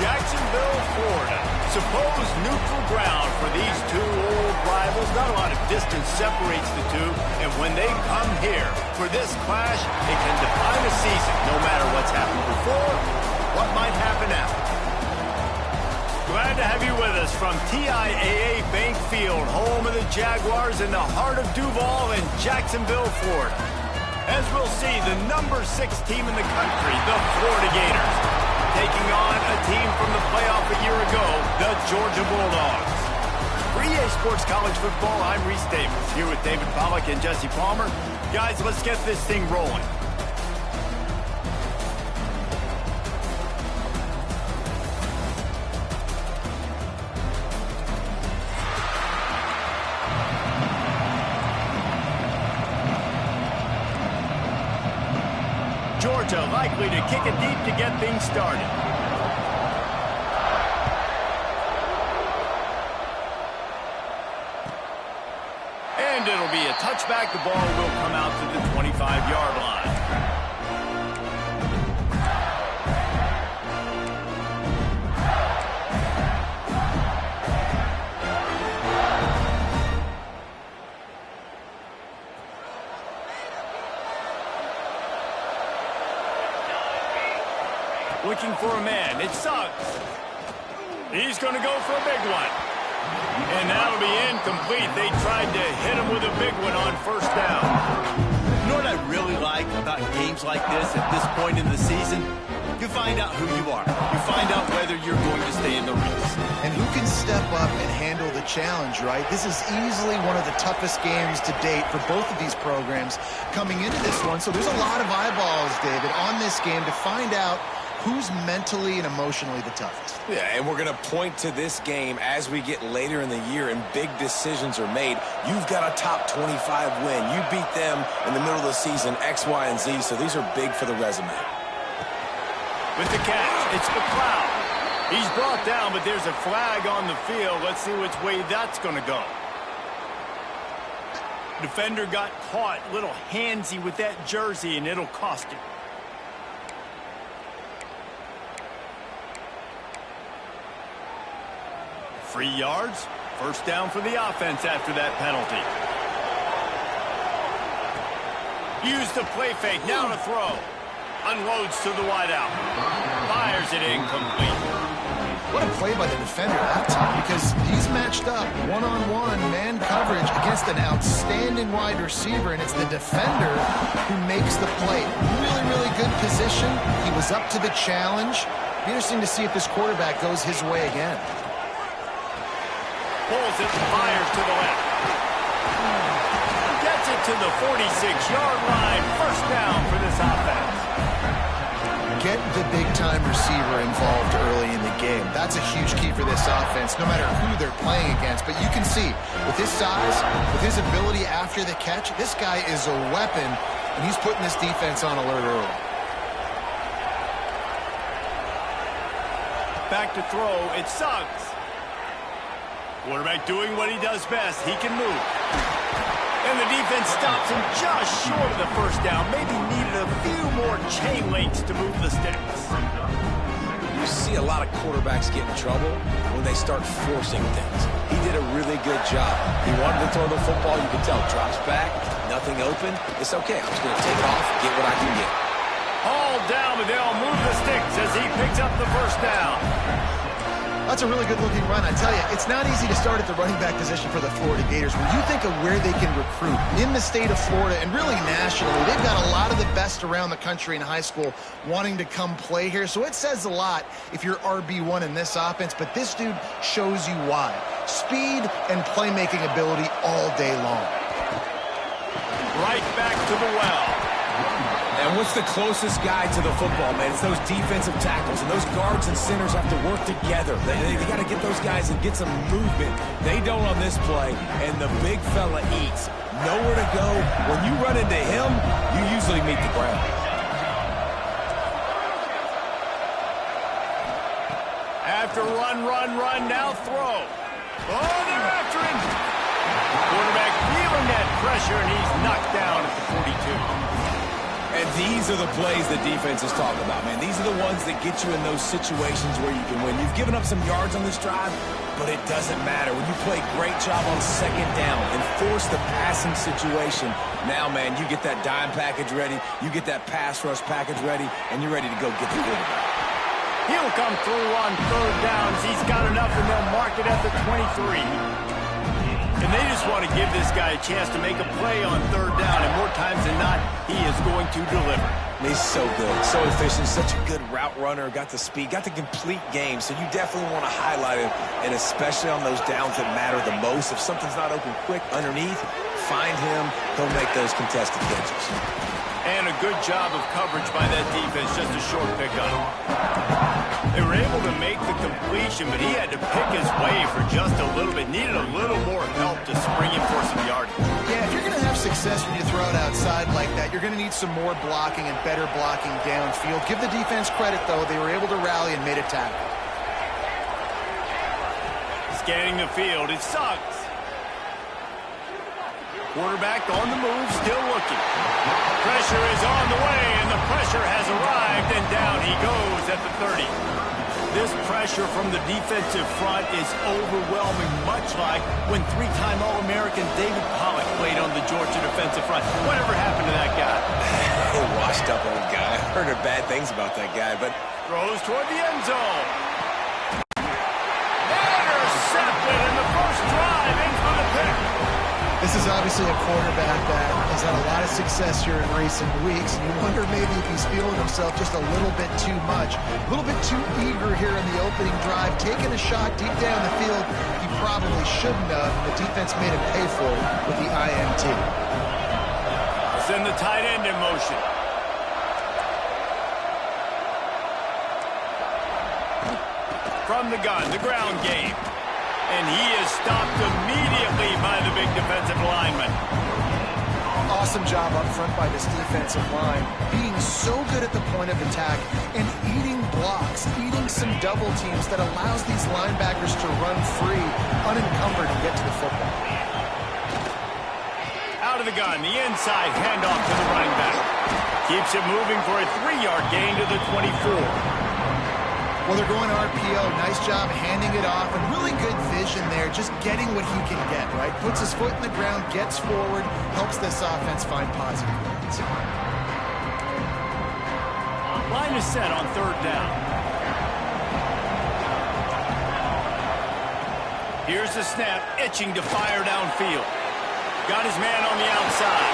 Jacksonville, Florida. Supposed neutral ground for these two old rivals. Not a lot of distance separates the two. And when they come here for this clash, it can define a season. No matter what's happened before, what might happen now. Glad to have you with us from TIAA Bank Field, home of the Jaguars in the heart of Duval in Jacksonville, Florida. As we'll see, the number 6 team in the country, the Florida Gators, taking on a team from the playoff a year ago, the Georgia Bulldogs. For EA Sports College Football, I'm Reese Davis, here with David Pollack and Jesse Palmer. Guys, let's get this thing rolling. Georgia likely to kick it deep to get things started. And it'll be a touchback. The ball will come out to the 25-yard line. Looking for a man. It sucks. He's going to go for a big one. And that'll be incomplete. They tried to hit him with a big one on first down. You know what I really like about games like this at this point in the season? You find out who you are. You find out whether you're going to stay in the race. And who can step up and handle the challenge, right? This is easily one of the toughest games to date for both of these programs coming into this one. So there's a lot of eyeballs, David, on this game to find out who's mentally and emotionally the toughest. Yeah, and we're going to point to this game as we get later in the year and big decisions are made. You've got a top 25 win. You beat them in the middle of the season, X, Y, and Z, so these are big for the resume. With the catch, it's McLeod. He's brought down, but there's a flag on the field. Let's see which way that's going to go. Defender got caught, a little handsy with that jersey, and it'll cost him. Free yards, first down for the offense after that penalty. Used the play fake, now to throw. Unloads to the wideout. Fires it incomplete. What a play by the defender that time, because he's matched up one-on-one man coverage against an outstanding wide receiver, and it's the defender who makes the play. Really, really good position. He was up to the challenge. Be interesting to see if this quarterback goes his way again. Pulls it, fires to the left. Gets it to the 46-yard line. First down for this offense. Get the big-time receiver involved early in the game. That's a huge key for this offense, no matter who they're playing against. But you can see, with his size, with his ability after the catch, this guy is a weapon, and he's putting this defense on alert early. Back to throw. It sucks. Quarterback doing what he does best. He can move. And the defense stops him just short of the first down. Maybe needed a few more chain links to move the sticks. You see a lot of quarterbacks get in trouble when they start forcing things. He did a really good job. He wanted to throw the football. You can tell. Drops back. Nothing open. It's okay. I'm just going to take it off, get what I can get. All down, but they'll move the sticks as he picks up the first down. That's a really good-looking run. I tell you, it's not easy to start at the running back position for the Florida Gators. When you think of where they can recruit in the state of Florida and really nationally, they've got a lot of the best around the country in high school wanting to come play here. So it says a lot if you're RB1 in this offense, but this dude shows you why. Speed and playmaking ability all day long. Right back to the well. And what's the closest guy to the football, man? It's those defensive tackles, and those guards and centers have to work together. They got to get those guys and get some movement. They don't on this play, and the big fella eats. Nowhere to go. When you run into him, you usually meet the ground. After run, now throw. Oh, they're after him. Quarterback feeling that pressure, and he's knocked down at the 42. And these are the plays that defense is talking about, man. These are the ones that get you in those situations where you can win. You've given up some yards on this drive, but it doesn't matter. When you play a great job on second down and force the passing situation, now, man, you get that dime package ready, you get that pass rush package ready, and you're ready to go get the quarterback. He'll come through on third downs. He's got enough, and they'll mark it at the 23. And they just want to give this guy a chance to make a play on third down, and more times than not, he is going to deliver. He's so good, so efficient, such a good route runner, got the speed, got the complete game, so you definitely want to highlight him, and especially on those downs that matter the most. If something's not open quick underneath, find him, he'll make those contested catches. And a good job of coverage by that defense, just a short pickup. They were able to make the completion, but he had to pick his way for just a little bit. Needed a little more help to spring him for some yardage. Yeah, if you're going to have success when you throw it outside like that, you're going to need some more blocking and better blocking downfield. Give the defense credit, though. They were able to rally and made a tackle. Scanning the field, it sucks. Quarterback on the move, still looking. Pressure is on the way, and the pressure has arrived, and down he goes at the 30. This pressure from the defensive front is overwhelming, much like when three-time All-American David Pollock played on the Georgia defensive front. Whatever happened to that guy? A washed-up old guy. I've heard bad things about that guy, but... Throws toward the end zone. Intercepted in the first drive, in for the pick. This is obviously a quarterback that has had a lot of success here in recent weeks. And you wonder maybe if he's feeling himself just a little bit too much, a little bit too eager here in the opening drive, taking a shot deep down the field he probably shouldn't have. The defense made him pay for it with the INT. Send the tight end in motion. From the gun, the ground game. And he is stopped immediately by the big defensive lineman. Awesome job up front by this defensive line, being so good at the point of attack and eating blocks, eating some double teams that allows these linebackers to run free, unencumbered, and get to the football. Out of the gun, the inside handoff to the running back. Keeps it moving for a 3-yard gain to the 24. Well, they're going RPO. Nice job handing it off, and really good vision there, just getting what he can get, right? Puts his foot in the ground, gets forward, helps this offense find positive points. Line is set on third down. Here's the snap, itching to fire downfield. Got his man on the outside.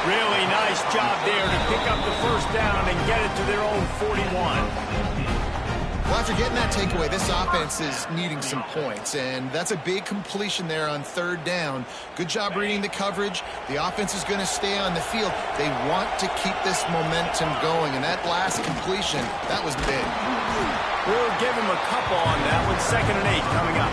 Really nice job there to pick up the first down and get it to their own 41. Well, after getting that takeaway, this offense is needing some points, and that's a big completion there on third down. Good job reading the coverage. The offense is going to stay on the field. They want to keep this momentum going, and that last completion, that was big. We'll give him a couple on that one. 2nd and 8 coming up.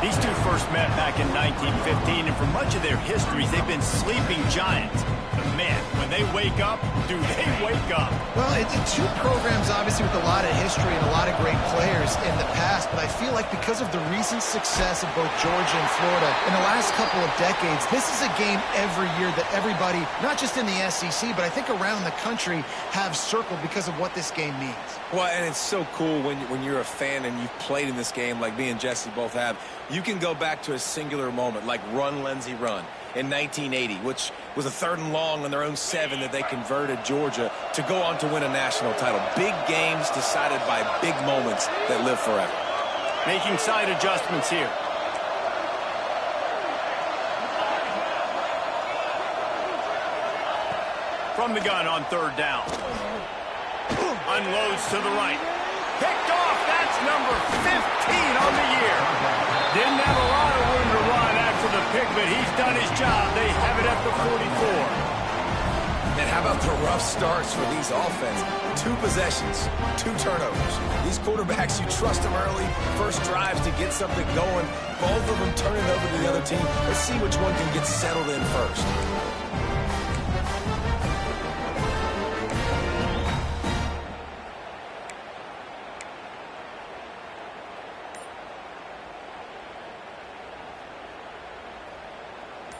These two first met back in 1915, and for much of their histories, they've been sleeping giants. But man, when they wake up, do they wake up? Well, it's two programs, obviously, with a lot of history and a lot of great players in the past, but I feel like because of the recent success of both Georgia and Florida in the last couple of decades, this is a game every year that everybody, not just in the SEC, but I think around the country, have circled because of what this game means. Well, and it's so cool when you're a fan and you've played in this game like me and Jesse both have. You can go back to a singular moment like Run, Lindsey, Run in 1980, which was a 3rd and long on their own 7 that they converted Georgia to go on to win a national title. Big games decided by big moments that live forever. Making side adjustments here. From the gun on third down. Unloads to the right. Picked off. That's number 15 on the year. Didn't have a lot of room to run after the pick, but he's done his job. They have it at the 44. And how about the rough starts for these offense? 2 possessions, 2 turnovers. These quarterbacks, you trust them early, first drives to get something going. Both of them turn it over to the other team. Let's see which one can get settled in first.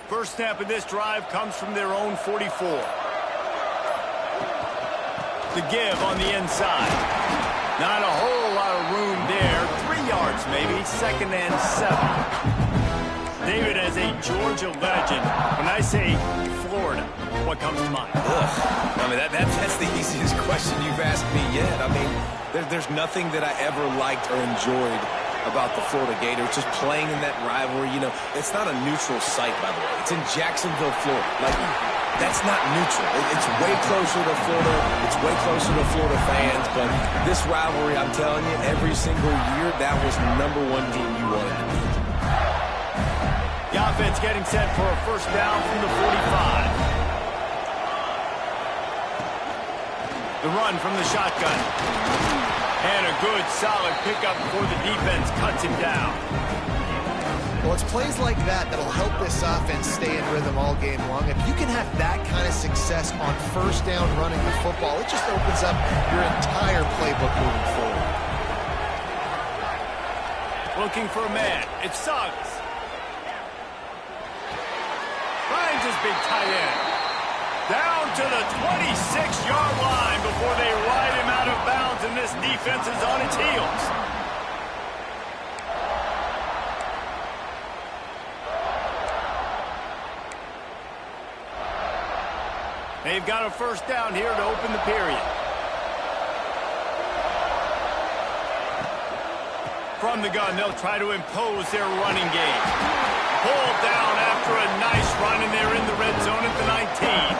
First snap of this drive comes from their own 44. The give on the inside. Not a whole lot of room there. 3 yards maybe. 2nd and 7. David, as a Georgia legend, when I say Florida, what comes to mind? Ugh. I mean, that's the easiest question you've asked me yet. I mean, there's nothing that I ever liked or enjoyed about the Florida Gators, just playing in that rivalry. You know, it's not a neutral site, by the way. It's in Jacksonville, Florida. Like, that's not neutral. It's way closer to Florida. It's way closer to Florida fans. But this rivalry, I'm telling you, every single year, that was the #1 team you wanted to beat. The offense getting set for a first down from the 45. The run from the shotgun. And a good, solid pickup before the defense cuts him down. Well, it's plays like that that'll help this offense stay in rhythm all game long. If you can have that kind of success on first down running the football, it just opens up your entire playbook moving forward. Looking for a man. It's Suggs. Finds his big tight end. Down to the 26-yard line before they ride him out of bounds, and this defense is on its heels. They've got a first down here to open the period. From the gun, they'll try to impose their running game. Pulled down after a nice run, and they're in the red zone at the 19.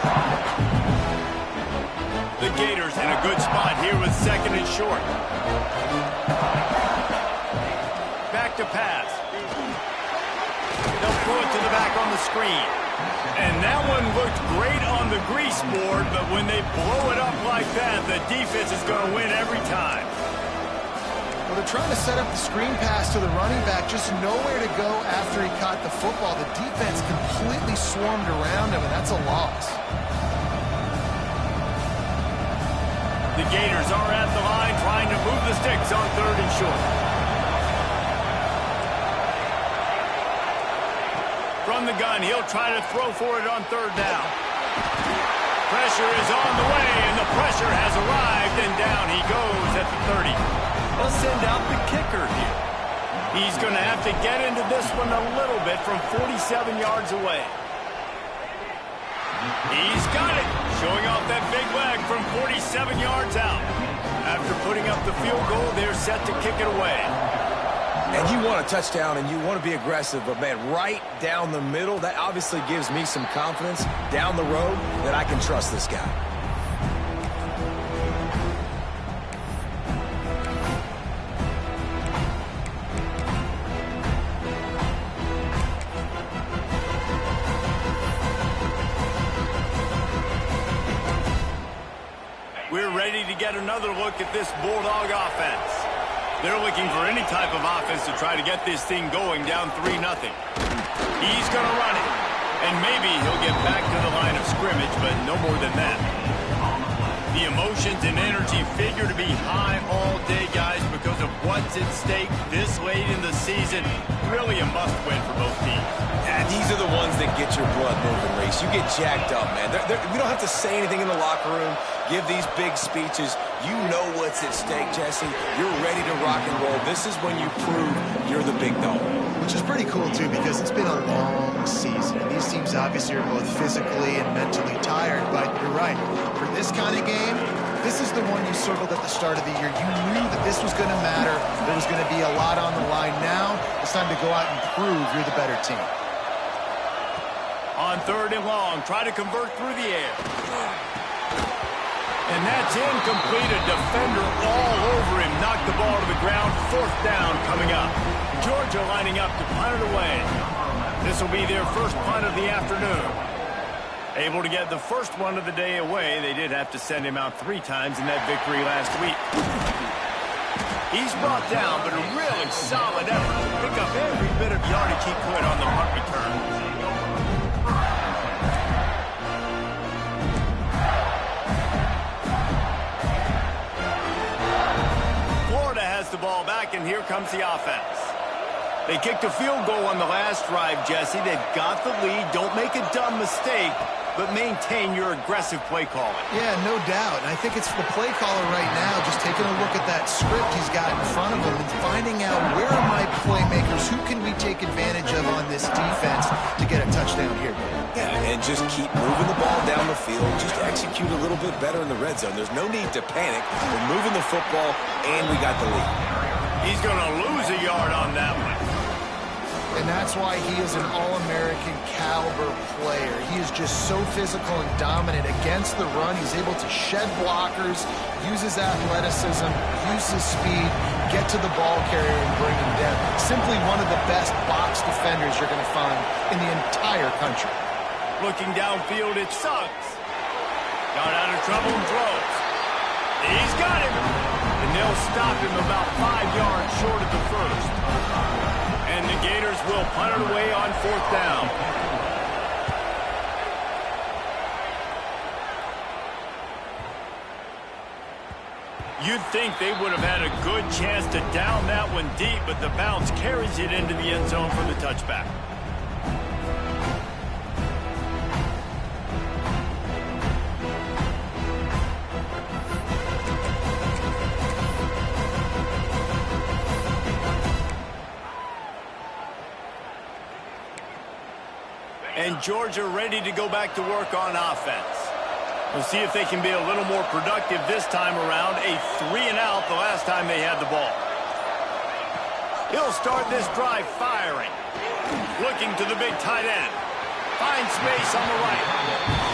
The Gators in a good spot here with 2nd and short. Back to pass. They'll throw it to the back on the screen. And that one looked great on the grease board, but when they blow it up like that, the defense is going to win every time. Well, they're trying to set up the screen pass to the running back, just nowhere to go after he caught the football. The defense completely swarmed around him, and that's a loss. The Gators are at the line trying to move the sticks on 3rd and short. From the gun, he'll try to throw for it on 3rd down. Pressure is on the way, and the pressure has arrived, and down he goes at the 30. They'll send out the kicker here. He's going to have to get into this one a little bit from 47 yards away. He's got it, showing off that big leg from 47 yards out. After putting up the field goal, they're set to kick it away. And you want a touchdown, and you want to be aggressive, but, man, right down the middle, that obviously gives me some confidence down the road that I can trust this guy. We're ready to get another look at this Bulldog offense. They're looking for any type of offense to try to get this thing going down 3-0. He's going to run it, and maybe he'll get back to the line of scrimmage, but no more than that. The emotions and energy figure to be high all day, guys, because of what's at stake this late in the season. Really a must-win for both teams. Yeah, these are the ones that get your blood moving, Reese. You get jacked up, man. We don't have to say anything in the locker room, give these big speeches. You know what's at stake, Jesse. You're ready to rock and roll. This is when you prove you're the big dog. Which is pretty cool, too, because it's been a long season. These teams obviously are both physically and mentally tired, but you're right. For this kind of game, this is the one you circled at the start of the year. You knew that this was going to matter. There was going to be a lot on the line. Now it's time to go out and prove you're the better team. On 3rd and long, try to convert through the air. And that's incomplete. A defender all over him. Knocked the ball to the ground. 4th down coming up. Georgia lining up to punt it away. This will be their first punt of the afternoon. Able to get the first one of the day away. They did have to send him out 3 times in that victory last week. He's brought down, but a really solid effort to pick up every bit of yardage he could on the punt return. Florida has the ball back, and here comes the offense. They kicked a field goal on the last drive, Jesse. They've got the lead. Don't make a dumb mistake. but maintain your aggressive play calling. Yeah, no doubt. And I think it's the play caller right now just taking a look at that script he's got in front of him and finding out where are my playmakers, who can we take advantage of on this defense to get a touchdown here. Yeah, and just keep moving the ball down the field. Just execute a little bit better in the red zone. There's no need to panic. We're moving the football, and we got the lead. He's going to lose a yard on that one. And that's why he is an All-American caliber player. He is just so physical and dominant against the run. He's able to shed blockers, use his athleticism, use his speed, get to the ball carrier and bring him down. Simply one of the best box defenders you're going to find in the entire country. Looking downfield, it sucks. Got out of trouble and throws. He's got him. And they'll stop him about 5 yards short of the first. And the Gators will punt it away on 4th down. You'd think they would have had a good chance to down that one deep, but the bounce carries it into the end zone for the touchback. And Georgia ready to go back to work on offense. We'll see if they can be a little more productive this time around. A 3-and-out the last time they had the ball. He'll start this drive firing. Looking to the big tight end. Finds space on the right.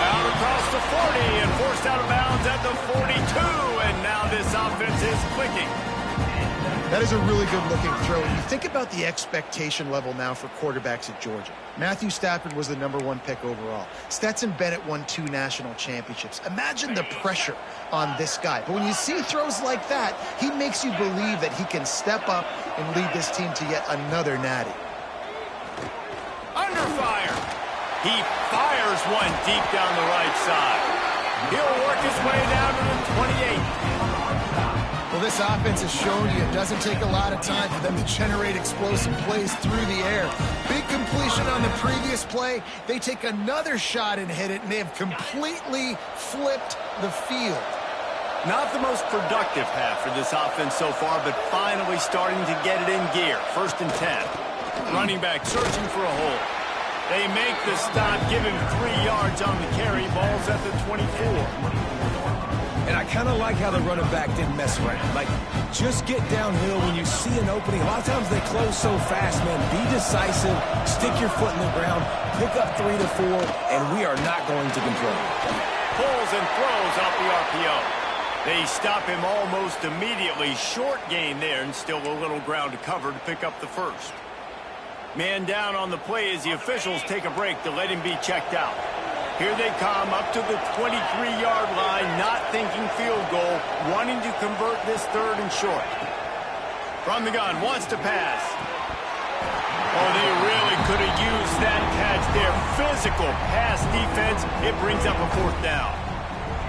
Out across the 40 and forced out of bounds at the 42. And now this offense is clicking. That is a really good-looking throw. And you think about the expectation level now for quarterbacks at Georgia. Matthew Stafford was the #1 pick overall. Stetson Bennett won 2 national championships. Imagine the pressure on this guy. But when you see throws like that, he makes you believe that he can step up and lead this team to yet another natty. Under fire. He fires one deep down the right side. He'll work his way down to the 28. Well, this offense has shown you it doesn't take a lot of time for them to generate explosive plays through the air. Big completion on the previous play. They take another shot and hit it, and they have completely flipped the field. Not the most productive half for this offense so far, but finally starting to get it in gear. 1st and 10. Running back searching for a hole. They make the stop, give him 3 yards on the carry. Ball's at the 24. And I kind of like how the running back didn't mess around. Like, just get downhill when you see an opening. A lot of times they close so fast, man. Be decisive, stick your foot in the ground, pick up 3 to 4, and we are not going to control it. Pulls and throws off the RPO. They stop him almost immediately. Short gain there, and still a little ground to cover to pick up the first. Man down on the play as the officials take a break to let him be checked out. Here they come up to the 23-yard line, not thinking field goal, wanting to convert this 3rd and short. From the gun, wants to pass. Oh, they really could have used that catch there. Physical pass defense. It brings up a 4th down.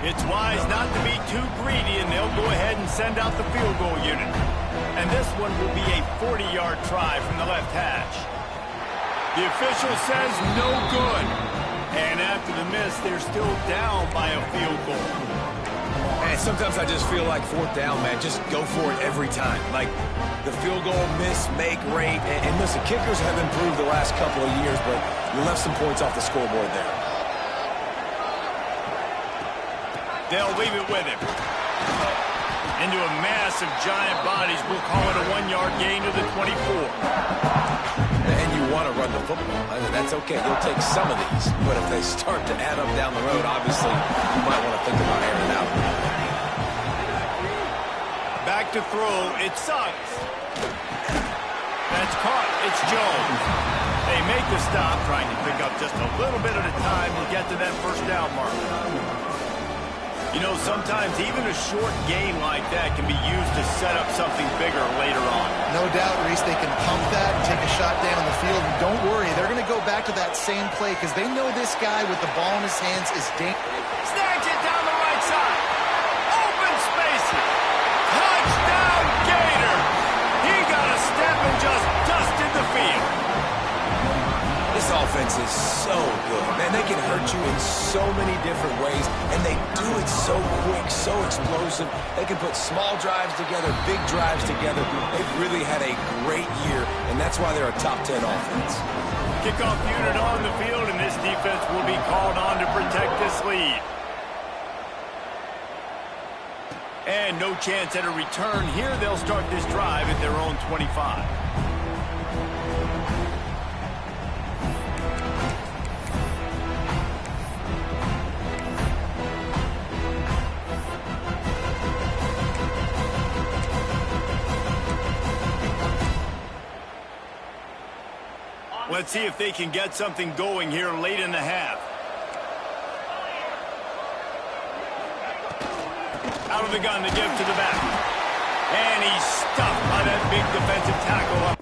It's wise not to be too greedy, and they'll go ahead and send out the field goal unit. And this one will be a 40-yard try from the left hash. The official says no good. And after the miss, they're still down by a field goal. And sometimes I just feel like 4th down, man, just go for it every time. Like, the field goal, miss, make, rate. And listen, kickers have improved the last couple of years, but you left some points off the scoreboard there. They'll leave it with him. Into a mass of giant bodies. We'll call it a 1-yard gain to the 24. And you want to run the football. That's okay. You'll take some of these. But if they start to add up down the road, obviously, you might want to think about airing it out. Back to throw. It sucks. That's caught. It's Jones. They make the stop, trying to pick up just a little bit at a time to get to that 1st down mark. You know, sometimes even a short gain like that can be used to set up something bigger later on. No doubt, Reese, they can pump that and take a shot down the field. And don't worry, they're going to go back to that same play because they know this guy with the ball in his hands is dangerous. Snags it down the right side. Open spaces. Touchdown, Gator. He got a step and just dusted the field. This This offense is so good. Man, they can hurt you in so many different ways, and they do it so quick, so explosive. They can put small drives together, big drives together. They've really had a great year, and that's why they're a top 10 offense. Kickoff unit on the field, and this defense will be called on to protect this lead. And no chance at a return here. They'll start this drive at their own 25. Let's see if they can get something going here late in the half. Out of the gun to give to the back. And he's stuffed by that big defensive tackle.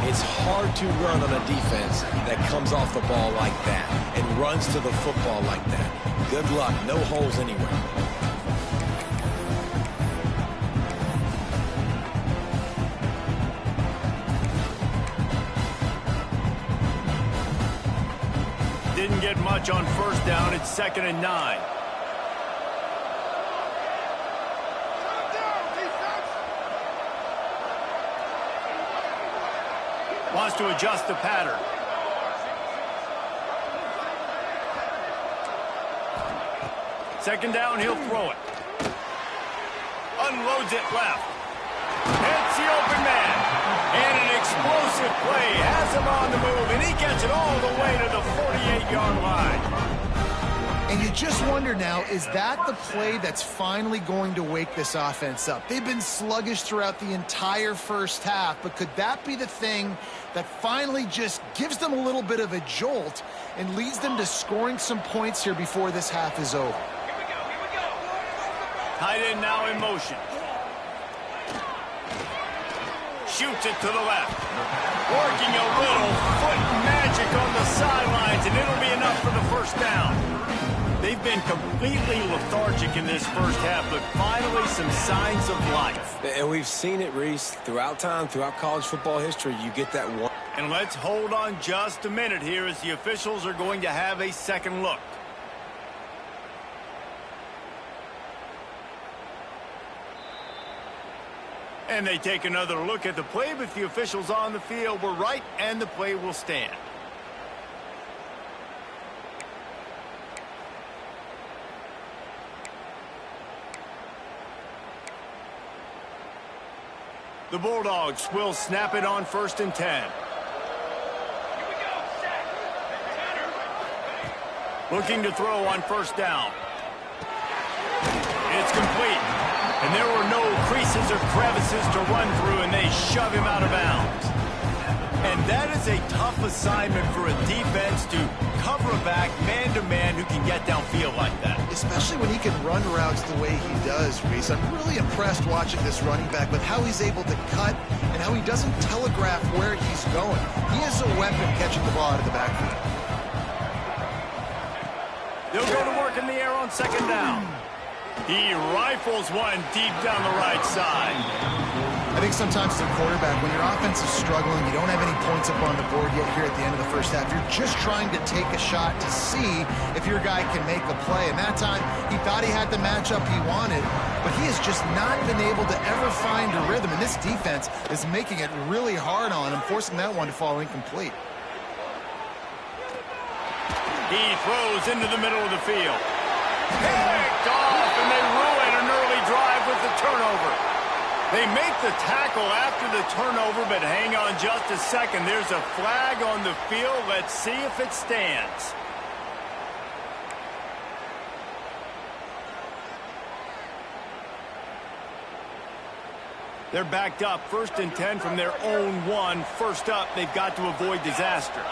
It's hard to run on a defense that comes off the ball like that and runs to the football like that. Good luck. No holes anywhere. Didn't get much on first down. It's 2nd and 9. Wants to adjust the pattern. Second down, he'll throw it. Unloads it left. Hits the open man. And an explosive play. Has him on the move, and he gets it all the way to the 48-yard line. And you just wonder now, is that the play that's finally going to wake this offense up? They've been sluggish throughout the entire first half, but could that be the thing that finally just gives them a little bit of a jolt and leads them to scoring some points here before this half is over? Tight end now in motion. Shoots it to the left. Working a little foot magic on the sidelines, and it'll be enough for the first down. They've been completely lethargic in this first half, but finally some signs of life. And we've seen it, Reese, throughout time, throughout college football history. You get that one. And let's hold on just a minute here as the officials are going to have a second look. And they take another look at the play, but the officials on the field were right, and the play will stand. The Bulldogs will snap it on 1st and 10. Looking to throw on first down. It's complete. And there were no creases or crevices to run through, and they shove him out of bounds. And that is a tough assignment for a defense to cover a back man-to-man who can get downfield like that. Especially when he can run routes the way he does, Reese. I'm really impressed watching this running back with how he's able to cut and how he doesn't telegraph where he's going. He is a weapon catching the ball out of the backfield. They'll go to work in the air on 2nd down. He rifles one deep down the right side. I think sometimes as a quarterback, when your offense is struggling, you don't have any points up on the board yet here at the end of the first half. You're just trying to take a shot to see if your guy can make a play. And that time, he thought he had the matchup he wanted, but he has just not been able to ever find a rhythm. And this defense is making it really hard on him, forcing that one to fall incomplete. He throws into the middle of the field. Picked off, and they ruin an early drive with the turnover. They make the tackle after the turnover, but hang on just a second. There's a flag on the field. Let's see if it stands. They're backed up, 1st and 10 from their own 1. First up, they've got to avoid disaster.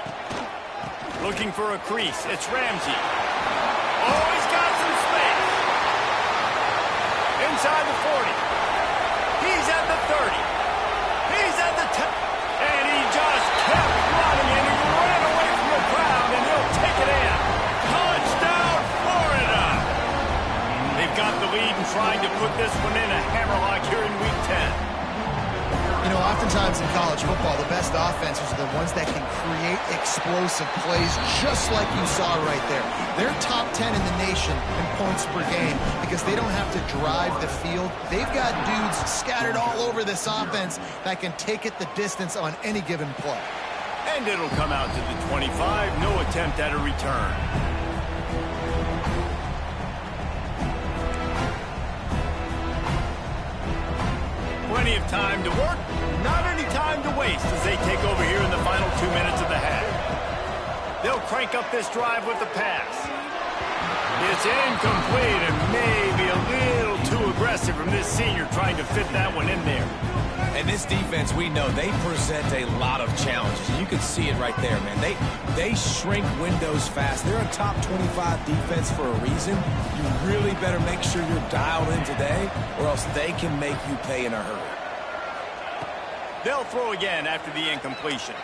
Looking for a crease, it's Ramsey. Oh, he's got some space. Inside the 40. He's at the 30. He's at the 10. And he just kept running, and he ran away from the crowd, and he'll take it in. Touchdown, Florida! They've got the lead and trying to put this one in a hammerlock here in Week 10. You know, oftentimes in college football, the best offenses are the ones that can create explosive plays, just like you saw right there. They're top 10 in the nation in points per game because they don't have to drive the field. They've got dudes scattered all over this offense that can take it the distance on any given play. And it'll come out to the 25. No attempt at a return. Plenty of time to work, not any time to waste as they take over here in the final 2 minutes of the half. They'll crank up this drive with the pass. It's incomplete and maybe a little too aggressive from this senior trying to fit that one in there. And this defense, we know, they present a lot of challenges. You can see it right there, man. They shrink windows fast. They're a top 25 defense for a reason. You really better make sure you're dialed in today, or else they can make you pay in a hurry. They'll throw again after the incompletion.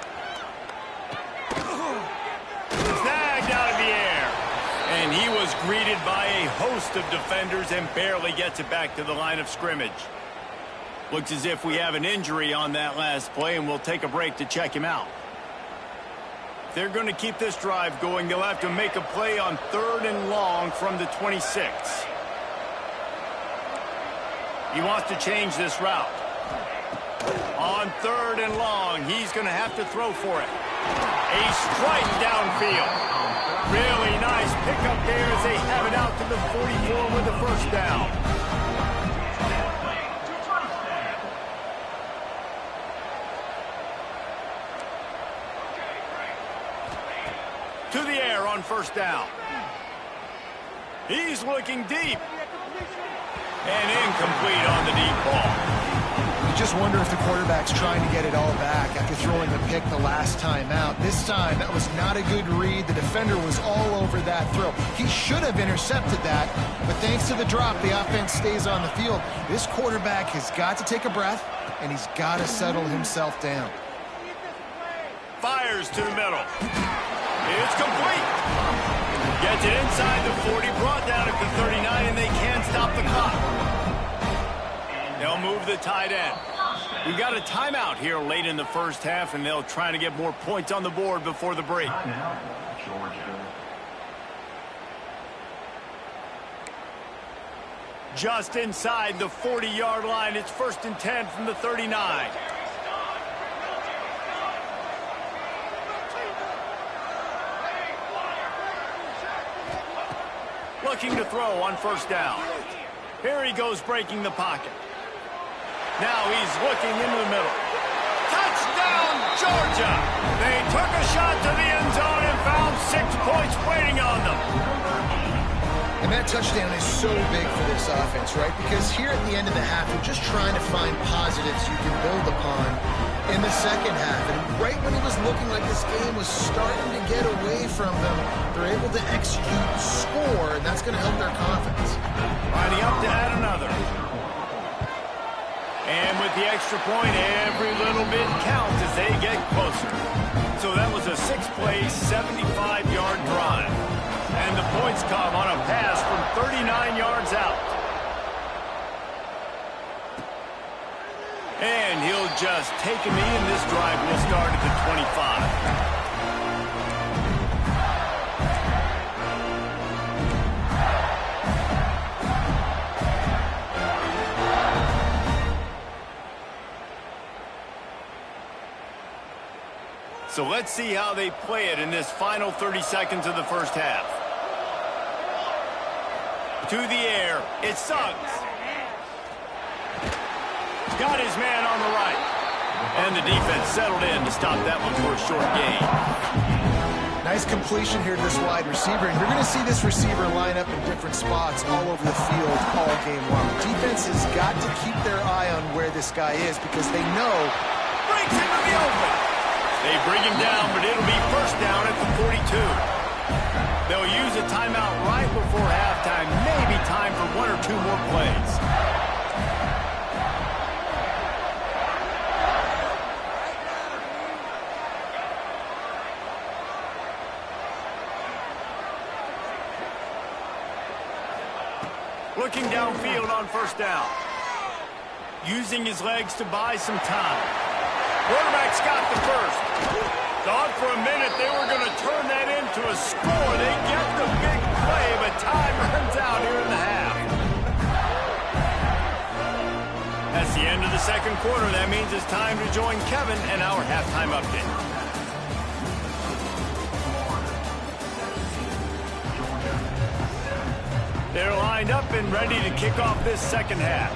Snagged out of the air. And he was greeted by a host of defenders and barely gets it back to the line of scrimmage. Looks as if we have an injury on that last play, and we'll take a break to check him out. If they're going to keep this drive going, they'll have to make a play on 3rd and long from the 26. He wants to change this route. On 3rd and long, he's going to have to throw for it. A strike downfield. Really nice pickup there as they have it out to the 44 with the first down. To the air on 1st down. He's looking deep. And incomplete on the deep ball. You just wonder if the quarterback's trying to get it all back after throwing the pick the last time out. This time, that was not a good read. The defender was all over that throw. He should have intercepted that, but thanks to the drop, the offense stays on the field. This quarterback has got to take a breath, and he's got to settle himself down. Fires to the middle. It's complete. Gets it inside the 40, brought down at the 39, and they can't stop the clock. They'll move the tight end. We've got a timeout here late in the first half, and they'll try to get more points on the board before the break. Just inside the 40-yard line. It's 1st and 10 from the 39. Looking to throw on 1st down. Here he goes breaking the pocket. Now he's looking into the middle. Touchdown, Georgia! They took a shot to the end zone and found 6 points waiting on them. And that touchdown is so big for this offense, right? Because here at the end of the half, we're just trying to find positives you can build upon in the second half. And right when it was looking like this game was starting to get away from them, they're able to execute, score, and that's going to help their confidence. Lining up to add another. And with the extra point, every little bit counts as they get closer. So that was a 6-play, 75-yard drive. And the points come on a pass from 39 yards out. And he'll just take a knee, and this drive will start at the 25. So let's see how they play it in this final 30 seconds of the first half. To the air, it's Suggs. Got his man on the right. And the defense settled in to stop that one for a short gain. Nice completion here to this wide receiver, and you're going to see this receiver line up in different spots all over the field all game long. Defense has got to keep their eye on where this guy is because they know. Breaks into the open. They bring him down, but it'll be first down at the 42. They'll use a timeout right before halftime. Maybe time for one or two more plays. Looking downfield on first down. Using his legs to buy some time. Quarterback's got the first. Thought for a minute they were going to turn that into a score. They get the big play, but time runs out here in the half. That's the end of the second quarter. That means it's time to join Kevin and our halftime update. They're lined up and ready to kick off this second half.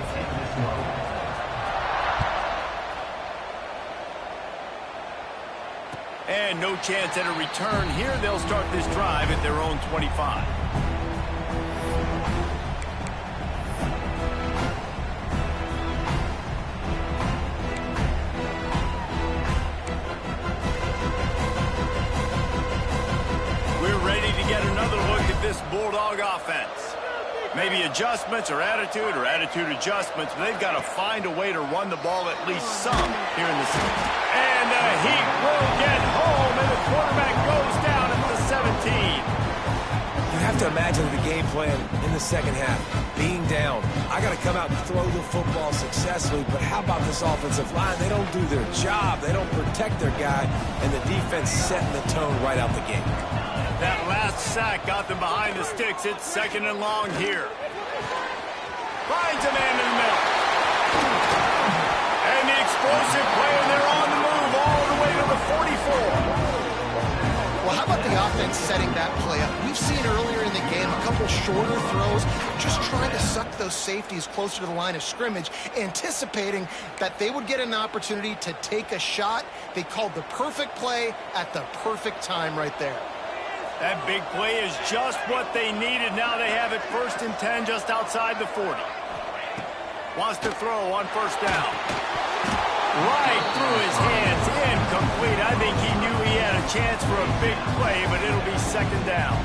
And no chance at a return here. They'll start this drive at their own 25. We're ready to get another look at this Bulldog offense. Maybe adjustments or attitude adjustments, but they've got to find a way to run the ball at least some here in the season. And the Heat will get home, and the quarterback goes down at the 17. You have to imagine the game plan in the second half. Being down, I got to come out and throw the football successfully, but how about this offensive line? They don't do their job. They don't protect their guy, and the defense setting the tone right out the gate. That last sack got them behind the sticks. It's second and long here. Finds a man in the middle. And the explosive play, and they're on the move all the way to the 44. Well, how about the offense setting that play up? We've seen earlier in the game a couple shorter throws, just trying to suck those safeties closer to the line of scrimmage, anticipating that they would get an opportunity to take a shot. They called the perfect play at the perfect time right there. That big play is just what they needed. Now they have it first and 10 just outside the 40. Wants to throw on first down. Right through his hands, incomplete. I think he knew he had a chance for a big play, but it'll be second down.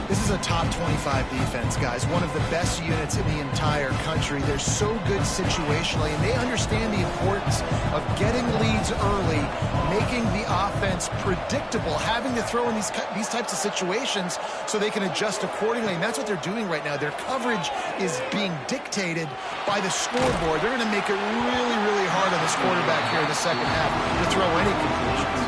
This is a top 25 defense, guys. One of the best units in the entire country. They're so good situationally, and they understand the importance of getting leads early, making the offense predictable, having to throw in these types of situations so they can adjust accordingly. And that's what they're doing right now. Their coverage is being dictated by the scoreboard. They're going to make it really, really hard on this quarterback here in the second half to throw any completions.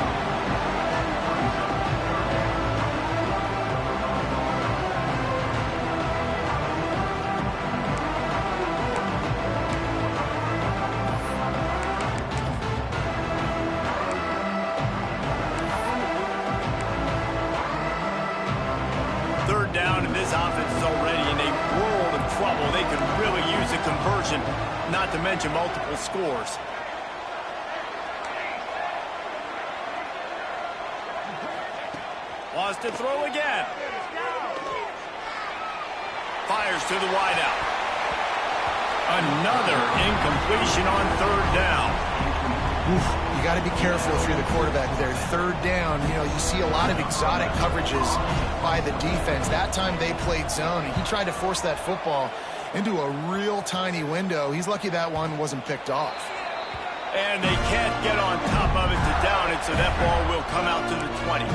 Not to mention multiple scores. Wants to throw again. Fires to the wideout. Another incompletion on third down. You got to be careful if you're the quarterback there. Third down, you know, you see a lot of exotic coverages by the defense. That time they played zone, and he tried to force that football into a real tiny window. He's lucky that one wasn't picked off. And they can't get on top of it to down it, so that ball will come out to the 20.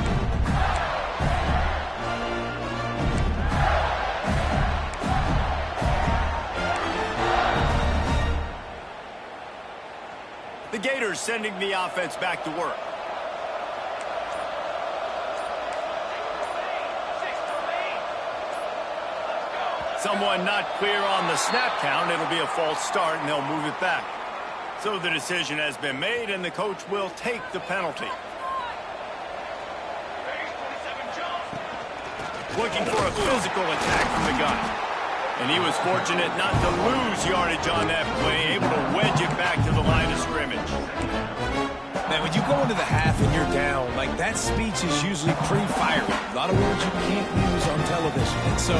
The Gators sending the offense back to work. Someone not clear on the snap count. It'll be a false start, and they'll move it back. So the decision has been made, and the coach will take the penalty. Looking for a physical attack from the gun. And he was fortunate not to lose yardage on that play, able to wedge it back to the line of scrimmage. Man, when you go into the half and you're down, like that speech is usually pretty fiery. A lot of words you can't use on television. And so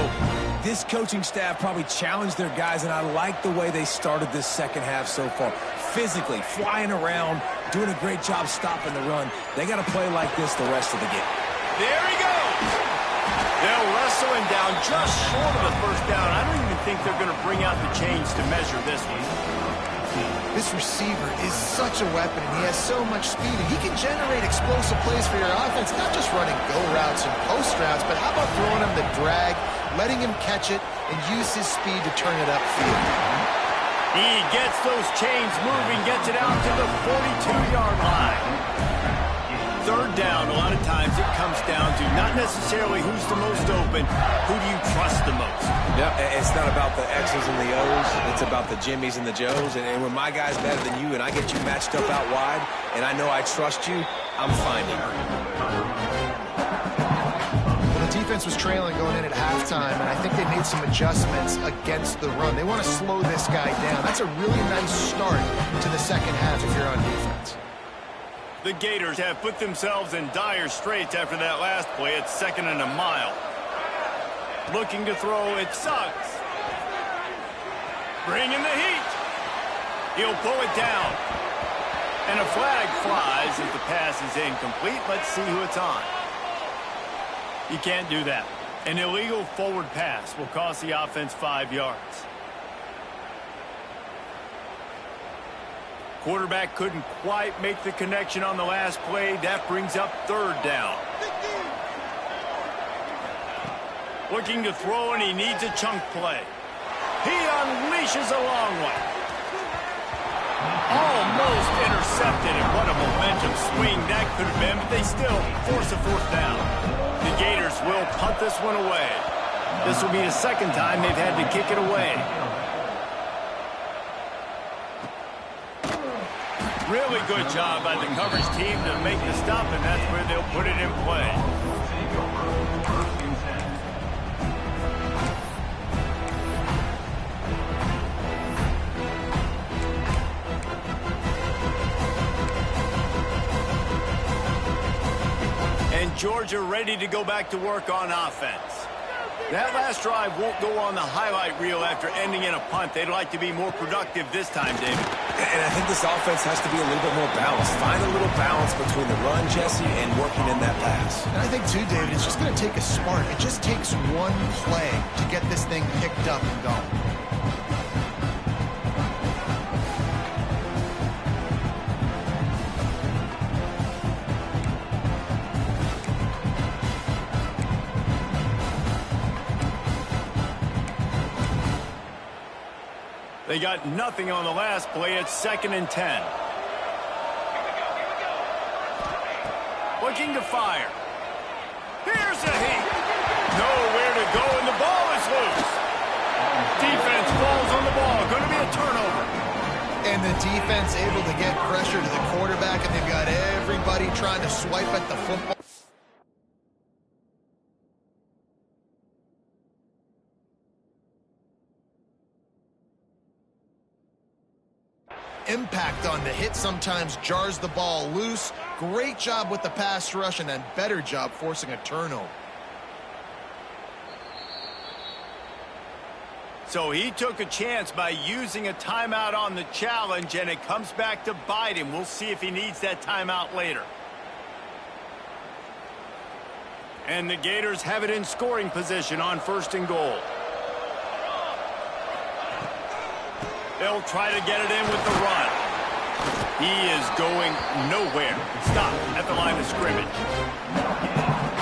this coaching staff probably challenged their guys, and I like the way they started this second half so far. Physically, flying around, doing a great job stopping the run. They got to play like this the rest of the game. There he goes. They'll wrestle him down just short of the first down. I don't even think they're going to bring out the chains to measure this one. This receiver is such a weapon, and he has so much speed. And he can generate explosive plays for your offense, not just running go routes and post routes, but how about throwing him the drag, letting him catch it, and use his speed to turn it upfield. He gets those chains moving, gets it out to the 42-yard line. Third down, a lot of times it comes down to not necessarily who's the most open, who do you trust the most? Yeah, it's not about the X's and the O's. It's about the Jimmys and the Joes. And when my guy's better than you and I get you matched up out wide and I know I trust you, I'm finding her. Well, the defense was trailing going in at halftime, and I think they made some adjustments against the run. They want to slow this guy down. That's a really nice start to the second half if you're on defense. The Gators have put themselves in dire straits after that last play. It's 2nd and a mile. Looking to throw, it sucks. Bringing the heat. He'll pull it down. And a flag flies as the pass is incomplete. Let's see who it's on. You can't do that. An illegal forward pass will cost the offense 5 yards. Quarterback couldn't quite make the connection on the last play. That brings up 3rd down. Looking to throw, and he needs a chunk play. He unleashes a long one. Almost intercepted, and what a momentum swing that could have been, but they still force a 4th down. The Gators will punt this one away. This will be the 2nd time they've had to kick it away. Really good job by the coverage team to make the stop, and that's where they'll put it in play. And Georgia ready to go back to work on offense. That last drive won't go on the highlight reel after ending in a punt. They'd like to be more productive this time, David. And I think this offense has to be a little bit more balanced. Find a little balance between the run, Jesse, and working in that pass. And I think, too, David, it's just going to take a spark. It just takes one play to get this thing picked up and going. They got nothing on the last play. It's 2nd and 10. Looking to fire. Here's a heat. Nowhere to go, and the ball is loose. Defense falls on the ball. Going to be a turnover. And the defense able to get pressure to the quarterback, and they've got everybody trying to swipe at the football. Impact on the hit sometimes jars the ball loose. Great job with the pass rush, and then better job forcing a turnover. So he took a chance by using a timeout on the challenge, and it comes back to bite him. We'll see if he needs that timeout later. And the Gators have it in scoring position on 1st and goal. They'll try to get it in with the run. He is going nowhere. Stop at the line of scrimmage.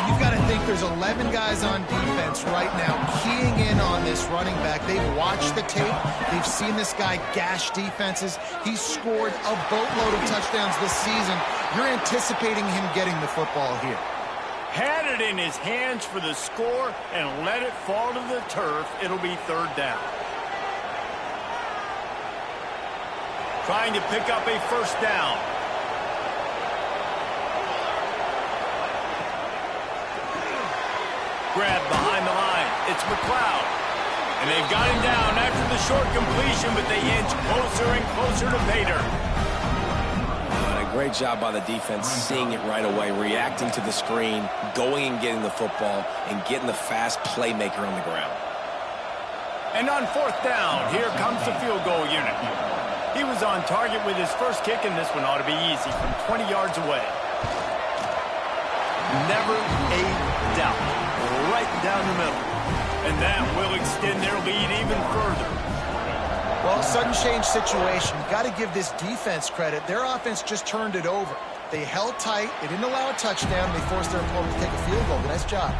You've got to think there's 11 guys on defense right now keying in on this running back. They've watched the tape. They've seen this guy gash defenses. He's scored a boatload of touchdowns this season. You're anticipating him getting the football here. Had it in his hands for the score and let it fall to the turf. It'll be 3rd down. Trying to pick up a 1st down. Grab behind the line. It's McLeod. And they've got him down after the short completion, but they inch closer and closer to pay dirt. Great job by the defense, seeing it right away, reacting to the screen, going and getting the football, and getting the fast playmaker on the ground. And on fourth down, here comes the field goal unit. He was on target with his first kick, and this one ought to be easy from 20 yards away. Never a doubt. Right down the middle. And that will extend their lead even further. Well, sudden change situation. You got to give this defense credit. Their offense just turned it over. They held tight. They didn't allow a touchdown. They forced their opponent to take a field goal. Nice job.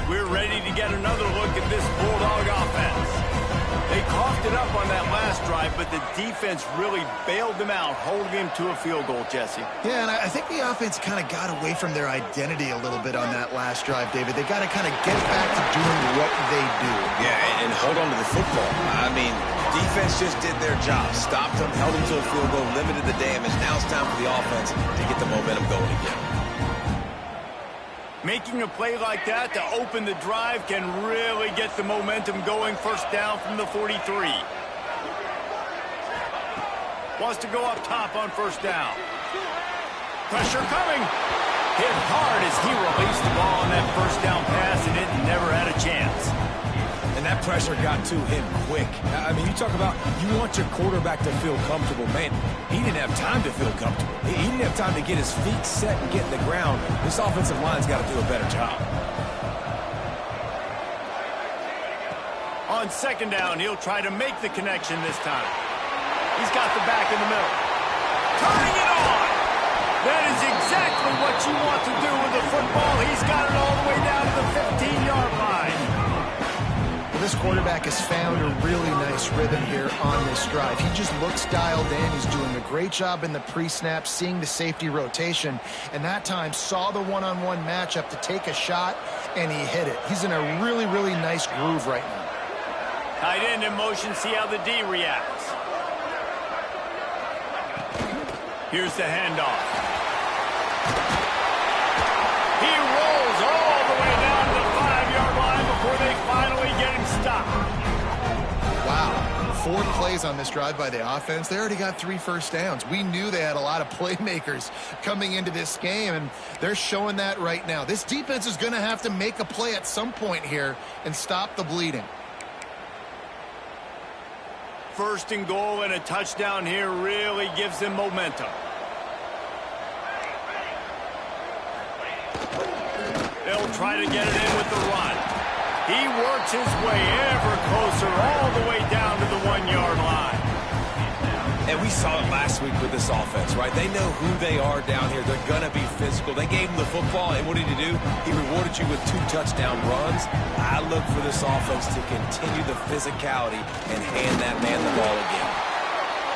We're ready to get another look at this Bulldog offense. They coughed it up on that last drive, but the defense really bailed them out, holding him to a field goal, Jesse. Yeah, and I think the offense kind of got away from their identity a little bit on that last drive, David. They got to kind of get back to doing what they do. Yeah, and hold on to the football. I mean, defense just did their job. Stopped them, held them to a field goal, limited the damage. Now it's time for the offense to get the momentum going again. Making a play like that to open the drive can really get the momentum going. First down from the 43. Wants to go up top on first down. Pressure coming. Hit hard as he released the ball on that first down pass, and it never had a chance. And that pressure got to him quick. I mean, you talk about you want your quarterback to feel comfortable. Man, he didn't have time to feel comfortable. He didn't have time to get his feet set and get in the ground. This offensive line's got to do a better job. On second down, he'll try to make the connection this time. He's got the back in the middle. Turning it on! That is exactly what you want to do with the football. He's got it all the way down to the 15-yard line. Well, this quarterback has found a really nice rhythm here on this drive. He just looks dialed in. He's doing a great job in the pre-snap, seeing the safety rotation, and that time saw the one-on-one matchup to take a shot, and he hit it. He's in a really, really nice groove right now. Tight end in motion, see how the D reacts. Here's the handoff. He rolls all the way down to the 5-yard line before they finally get him stopped. Wow, 4 plays on this drive by the offense. They already got 3 first downs. We knew they had a lot of playmakers coming into this game, and they're showing that right now. This defense is going to have to make a play at some point here and stop the bleeding. First and goal and a touchdown here really gives them momentum. They'll try to get it in with the run. He works his way ever closer all the way down to the 1-yard line. And we saw it last week with this offense, right? They know who they are down here. They're going to be physical. They gave him the football, and what did he do? He rewarded you with 2 touchdown runs. I look for this offense to continue the physicality and hand that man the ball again.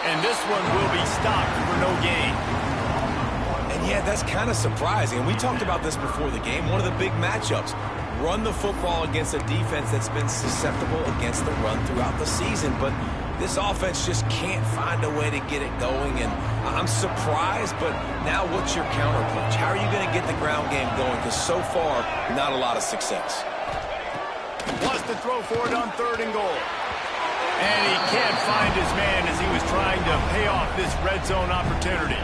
And this one will be stopped for no gain. And yeah, that's kind of surprising. And we talked about this before the game. One of the big matchups. Run the football against a defense that's been susceptible against the run throughout the season. But this offense just can't find a way to get it going, and I'm surprised, but now what's your counterpunch? How are you going to get the ground game going? Because so far, not a lot of success. Wants to throw for it on 3rd and goal. And he can't find his man as he was trying to pay off this red zone opportunity.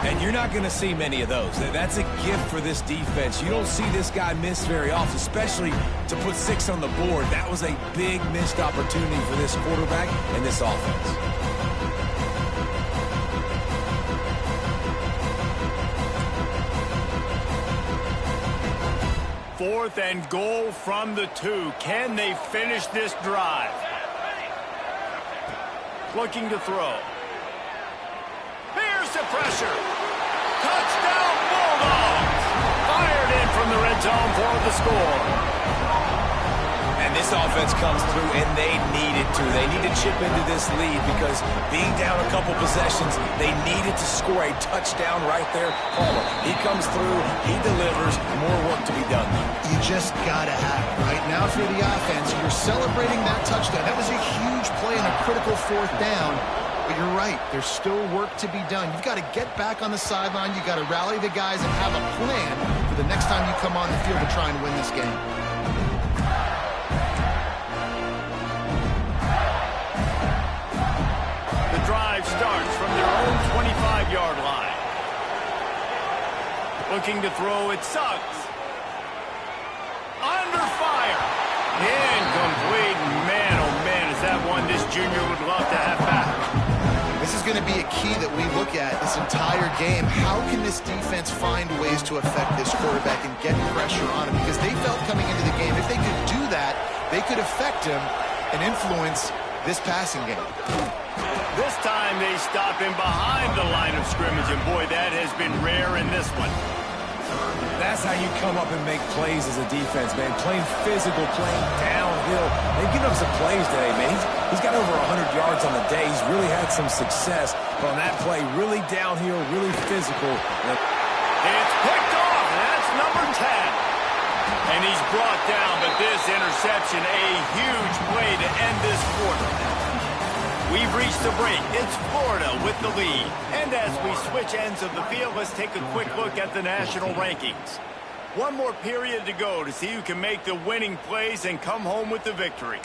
And you're not going to see many of those. That's a gift for this defense. You don't see this guy miss very often, especially to put 6 on the board. That was a big missed opportunity for this quarterback and this offense. Fourth and goal from the 2. Can they finish this drive? Looking to throw. Here's the pressure. Touchdown Bulldogs! Fired in from the red zone for the score. And this offense comes through, and they needed to. They need to chip into this lead because being down a couple possessions, they needed to score a touchdown right there. Palmer, he comes through, he delivers, more work to be done. You just got to have it. Right now for the offense, you're celebrating that touchdown. That was a huge play and a critical 4th down. But you're right, there's still work to be done. You've got to get back on the sideline. You've got to rally the guys and have a plan for the next time you come on the field to try and win this game. 5-yard line. Looking to throw, it Suggs. Under fire. Incomplete. Man, oh man, is that one this junior would love to have back. This is going to be a key that we look at this entire game. How can this defense find ways to affect this quarterback and get pressure on him? Because they felt coming into the game, if they could do that, they could affect him and influence this passing game. This time they stop him behind the line of scrimmage, and boy, that has been rare in this one. That's how you come up and make plays as a defense, man. Playing physical, playing downhill. They've given up some plays today, man. He's got over 100 yards on the day. He's really had some success. But on that play, really downhill, really physical. It's picked off, and that's number 10. And he's brought down, but this interception, a huge play to end this quarter. We've reached the break. It's Florida with the lead. And as we switch ends of the field, let's take a quick look at the national rankings. One more period to go to see who can make the winning plays and come home with the victory.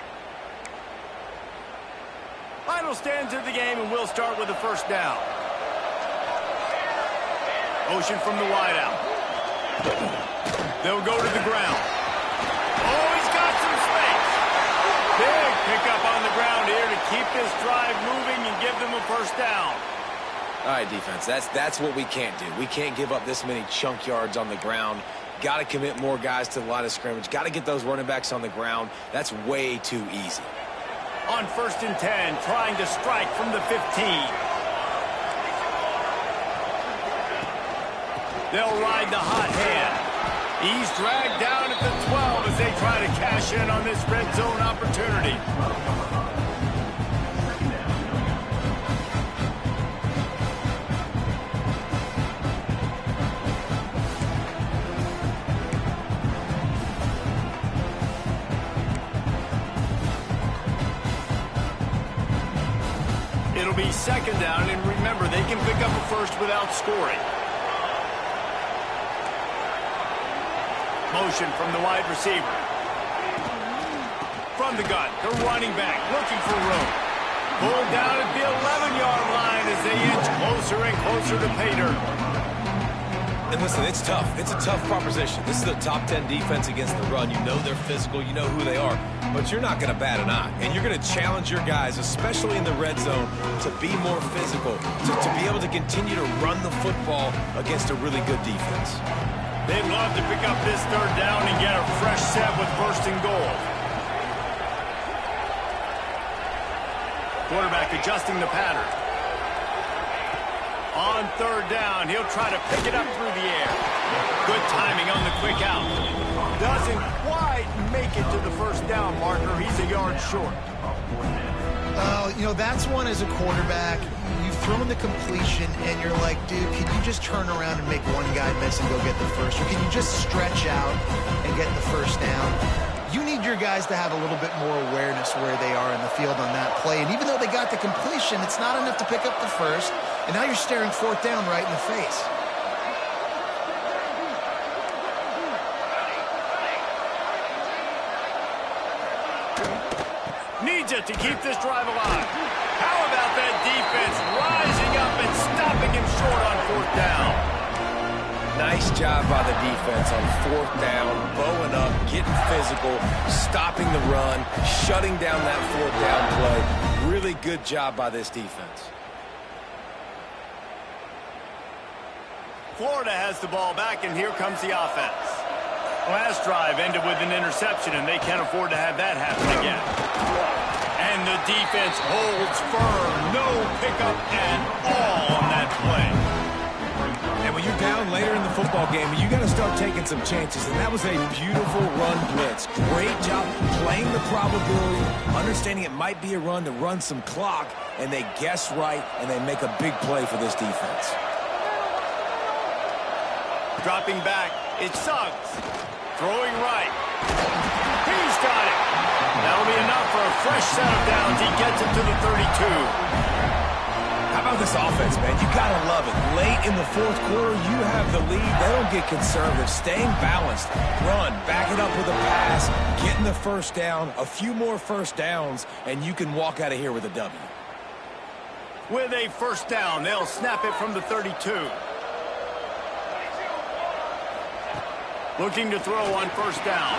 Final stands of the game, and we'll start with the first down. Motion from the wideout. They'll go to the ground. Oh, he's got some space. Big pickup on the ground here to keep this drive moving and give them a first down. All right, defense, that's what we can't do. We can't give up this many chunk yards on the ground. Got to commit more guys to the line of scrimmage. Got to get those running backs on the ground. That's way too easy. On 1st and 10, trying to strike from the 15. They'll ride the hot hand. He's dragged down at the 12 as they try to cash in on this red zone opportunity. It'll be 2nd down, and remember, they can pick up a first without scoring. Motion from the wide receiver. From the gun, the running back looking for room. Pulled down at the 11-yard line as they inch closer and closer to pay dirt. And listen, it's tough. It's a tough proposition. This is a top 10 defense against the run. You know they're physical. You know who they are. But you're not going to bat an eye. And you're going to challenge your guys, especially in the red zone, to be more physical, to be able to continue to run the football against a really good defense. They'd love to pick up this 3rd down and get a fresh set with 1st and goal. Quarterback adjusting the pattern. On 3rd down, he'll try to pick it up through the air. Good timing on the quick out. Doesn't quite make it to the 1st down marker. He's a yard short. You know, that's one as a quarterback. You've thrown the completion, and you're like, dude, can you just turn around and make one guy miss and go get the first? Or can you just stretch out and get the 1st down? You need your guys to have a little bit more awareness where they are in the field on that play. And even though they got the completion, it's not enough to pick up the first. And now you're staring 4th down right in the face. Needs it to keep this drive alive. How about that defense rising up and stopping him short on 4th down? Nice job by the defense on 4th down, bowing up, getting physical, stopping the run, shutting down that 4th down play. Really good job by this defense. Florida has the ball back, and here comes the offense. Last drive ended with an interception, and they can't afford to have that happen again. And the defense holds firm. No pickup at all on that play. And when you're down later in the football game, you got to start taking some chances. And that was a beautiful run blitz. Great job playing the probability, understanding it might be a run to run some clock, and they guess right, and they make a big play for this defense. Dropping back, it's Suggs. Throwing right. He's got it. That'll be enough for a fresh set of downs. He gets it to the 32. How about this offense, man? You got to love it. Late in the 4th quarter, you have the lead. They don't get conservative. Staying balanced. Run. Back it up with a pass. Getting the 1st down. A few more 1st downs, and you can walk out of here with a W. with a first down. They'll snap it from the 32. Looking to throw on first down.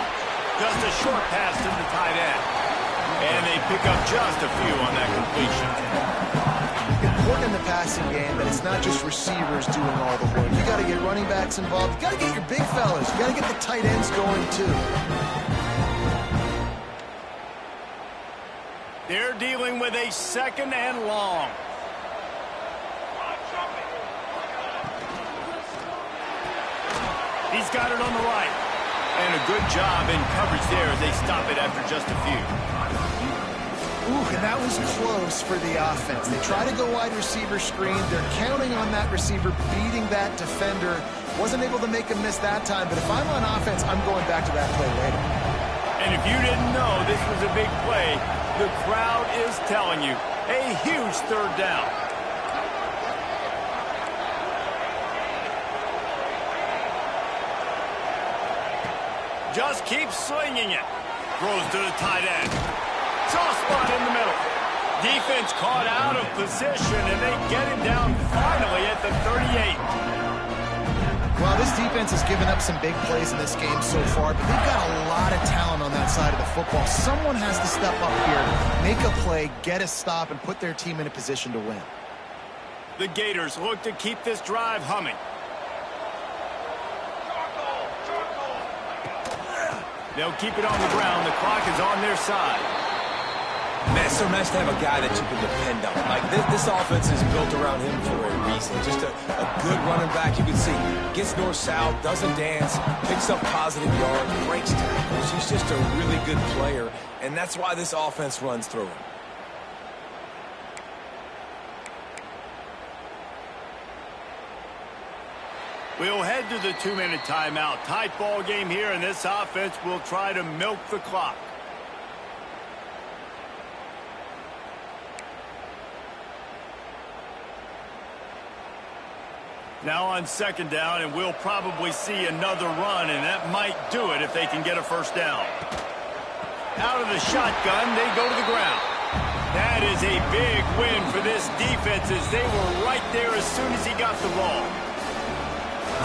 Just a short pass to the tight end. And they pick up just a few on that completion. Important in the passing game that it's not just receivers doing all the work. You got to get running backs involved. You got to get your big fellas. You got to get the tight ends going too. They're dealing with a second and long. He's got it on the right. And a good job in coverage there as they stop it after just a few. Ooh, and that was close for the offense. They try to go wide receiver screen. They're counting on that receiver beating that defender. Wasn't able to make a miss that time, but if I'm on offense, I'm going back to that play later. And if you didn't know this was a big play, the crowd is telling you, a huge third down. Just keeps slinging it. Throws to the tight end. Soft spot in the middle. Defense caught out of position, and they get him down finally at the 38. Well, this defense has given up some big plays in this game so far, but they've got a lot of talent on that side of the football. Someone has to step up here, make a play, get a stop, and put their team in a position to win. The Gators look to keep this drive humming. They'll keep it on the ground. The clock is on their side. Man, it's so nice to have a guy that you can depend on. Like, this offense is built around him for a reason. Just a good running back. You can see gets north-south, doesn't dance, picks up positive yards, breaks tackles. He's just a really good player, and that's why this offense runs through him. We'll head to the 2-minute timeout. Tight ball game here, and this offense will try to milk the clock. Now on second down, and we'll probably see another run, and that might do it if they can get a first down. Out of the shotgun, they go to the ground. That is a big win for this defense as they were right there as soon as he got the ball.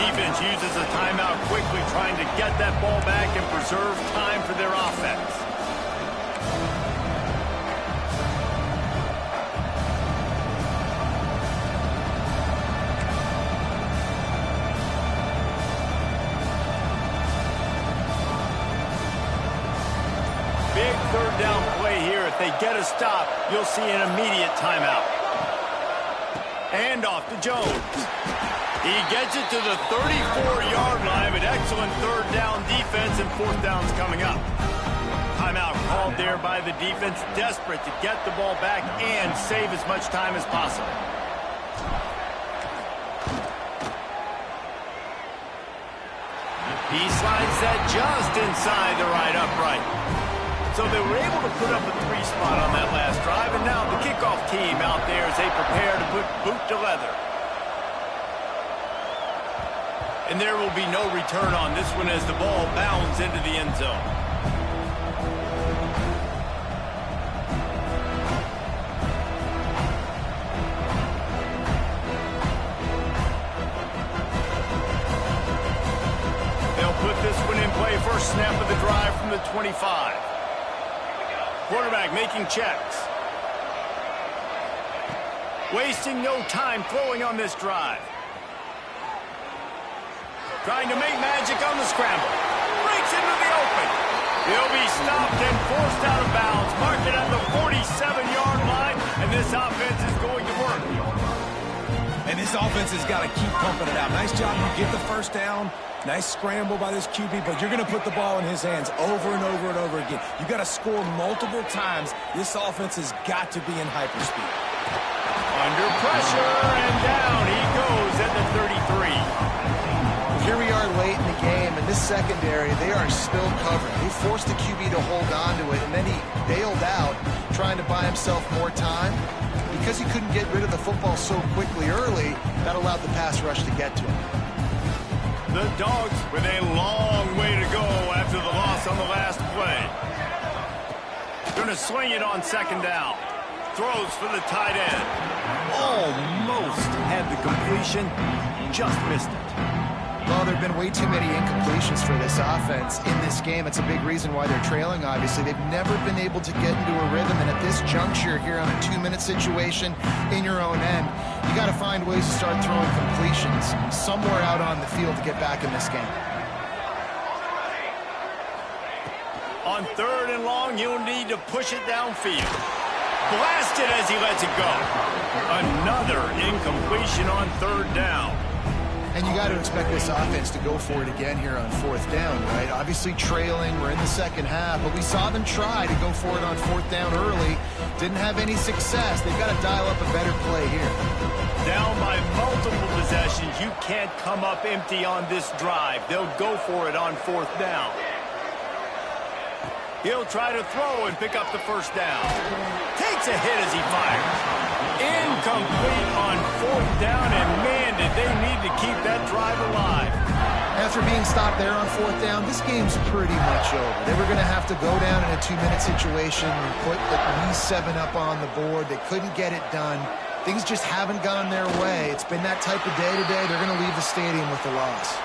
Defense uses a timeout quickly, trying to get that ball back and preserve time for their offense. Big third down play here. If they get a stop, you'll see an immediate timeout. And off to Jones. He gets it to the 34-yard line, but excellent third down defense, and fourth down's coming up. Timeout called there by the defense, desperate to get the ball back and save as much time as possible. He slides that just inside the right upright. So they were able to put up a 3 spot on that last drive, and now the kickoff team out there as they prepare to put boot to leather. And there will be no return on this one as the ball bounds into the end zone. They'll put this one in play. First snap of the drive from the 25. Quarterback making checks. Wasting no time throwing on this drive. Trying to make magic on the scramble. Breaks into the open. He'll be stopped and forced out of bounds. Mark it at the 47-yard line, and this offense is going to work. And this offense has got to keep pumping it out. Nice job. You get the first down. Nice scramble by this QB, but you're going to put the ball in his hands over and over and over again. You've got to score multiple times. This offense has got to be in hyperspeed. Under pressure, and down he goes at the 33. Here we are late in the game, and this secondary, they are still covered. They forced the QB to hold on to it, and then he bailed out, trying to buy himself more time. Because he couldn't get rid of the football so quickly early, that allowed the pass rush to get to him. The Dogs with a long way to go after the loss on the last play. Going to swing it on second down. Throws for the tight end. Almost had the completion, just missed it. Well, there have been way too many incompletions for this offense in this game. It's a big reason why they're trailing, obviously. They've never been able to get into a rhythm, and at this juncture here on a 2-minute situation in your own end, you got to find ways to start throwing completions somewhere out on the field to get back in this game. On 3rd and long, you'll need to push it downfield. Blasted as he lets it go. Another incompletion on 3rd down. And you got to expect this offense to go for it again here on 4th down, right? Obviously trailing, we're in the second half, but we saw them try to go for it on 4th down early. Didn't have any success. They've got to dial up a better play here. Down by multiple possessions, you can't come up empty on this drive. They'll go for it on 4th down. He'll try to throw and pick up the 1st down. Takes a hit as he fires. Incomplete on 4th down, and man, did they need to keep that drive alive. After being stopped there on 4th down, this game's pretty much over. They were going to have to go down in a 2-minute situation and put at least 7 up on the board. They couldn't get it done. Things just haven't gone their way. It's been that type of day today. They're going to leave the stadium with the loss.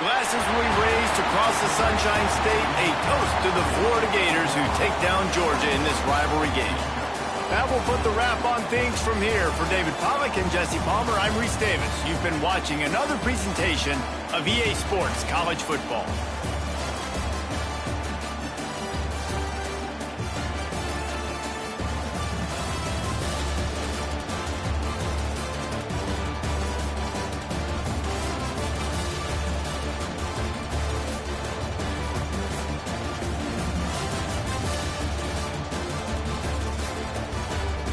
Glasses will be raised across the Sunshine State, a toast to the Florida Gators who take down Georgia in this rivalry game. That will put the wrap on things from here. For David Pollack and Jesse Palmer, I'm Reese Davis. You've been watching another presentation of EA Sports College Football.